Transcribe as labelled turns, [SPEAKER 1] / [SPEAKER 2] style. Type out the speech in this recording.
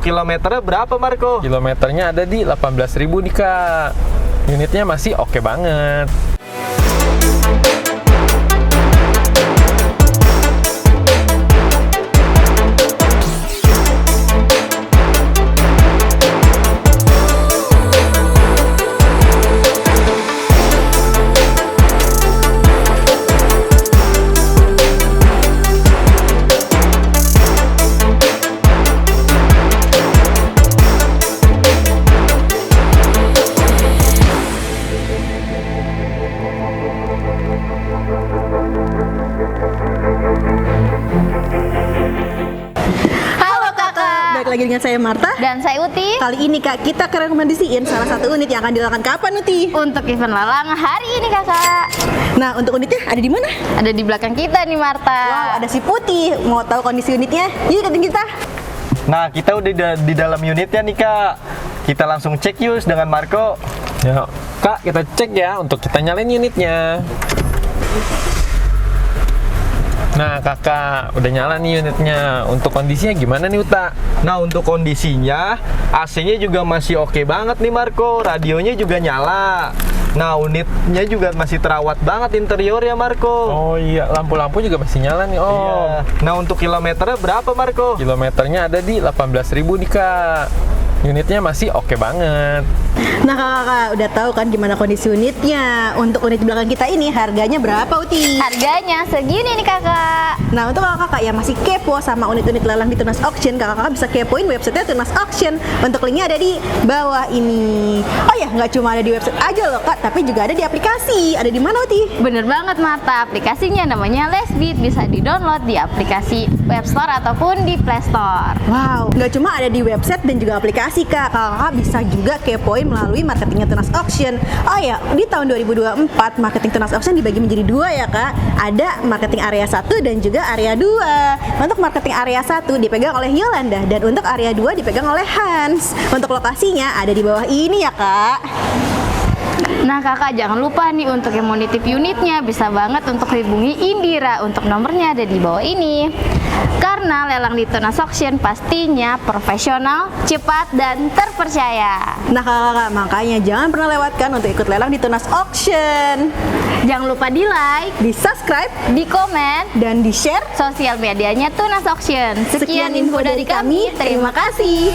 [SPEAKER 1] kilometernya berapa, Marco?
[SPEAKER 2] Kilometernya ada di 18.000 nih, Kak. Unitnya masih oke banget.
[SPEAKER 3] Lagi dengan saya Marta
[SPEAKER 4] dan saya Uti.
[SPEAKER 3] Kali ini Kak, kita rekomendasiin salah satu unit yang akan dilakukan kapan, Uti?
[SPEAKER 4] Untuk event lelang hari ini, Kakak.
[SPEAKER 3] Nah, untuk unitnya ada di mana?
[SPEAKER 4] Ada di belakang kita nih, Marta.
[SPEAKER 3] Wow, ada si Putih. Mau tahu kondisi unitnya? Yuk ikutin kita.
[SPEAKER 1] Nah, kita udah di dalam unitnya nih, Kak. Kita langsung cek yuk dengan Marco.
[SPEAKER 2] Ya, Kak, kita cek ya untuk kita nyalain unitnya. Nah, Kakak, udah nyala nih unitnya. Untuk kondisinya gimana nih, Uta?
[SPEAKER 1] Nah, untuk kondisinya AC-nya juga masih oke banget nih, Marco. Radionya juga nyala. Nah, unitnya juga masih terawat banget interior ya, Marco.
[SPEAKER 2] Oh iya, lampu-lampu juga masih nyala nih, Om.
[SPEAKER 1] Iya. Nah, untuk kilometernya berapa, Marco?
[SPEAKER 2] Kilometernya ada di 18.000 nih, Kak. Unitnya masih oke banget.
[SPEAKER 3] Nah, Kakak udah tahu kan gimana kondisi unitnya. Untuk unit di belakang kita ini harganya berapa, Uti?
[SPEAKER 4] Harganya segini nih, Kakak.
[SPEAKER 3] Nah, untuk kakak yang masih kepo sama unit-unit lelang di Tunas Auction, kakak bisa kepoin websitenya Tunas Auction. Untuk linknya ada di bawah ini. Oh ya, nggak cuma ada di website aja loh, Kak, tapi juga ada di aplikasi. Ada di mana, Uti?
[SPEAKER 4] Bener banget, Marta. Aplikasinya namanya Lesbit. Bisa di-download di aplikasi Web Store ataupun di Play Store.
[SPEAKER 3] Wow, nggak cuma ada di website dan juga aplikasi, Kak. Kakak bisa juga kepoin melalui marketingnya Tunas Auction. Oh ya, di tahun 2024 marketing Tunas Auction dibagi menjadi dua ya, Kak. Ada marketing area 1 dan juga area 2. Untuk marketing area 1 dipegang oleh Yolanda dan untuk area 2 dipegang oleh Hans. Untuk lokasinya ada di bawah ini ya, Kak.
[SPEAKER 4] Nah, Kakak jangan lupa nih untuk yang mau nitip unitnya bisa banget untuk hubungi Indira. Untuk nomornya ada di bawah ini. Karena lelang di Tunas Auction pastinya profesional, cepat dan terpercaya.
[SPEAKER 3] Nah, Kakak, makanya jangan pernah lewatkan untuk ikut lelang di Tunas Auction.
[SPEAKER 4] Jangan lupa di like,
[SPEAKER 3] Di subscribe,
[SPEAKER 4] di komen,
[SPEAKER 3] dan di share
[SPEAKER 4] sosial medianya Tunas Auction. Sekian info dari kami. Terima kasih.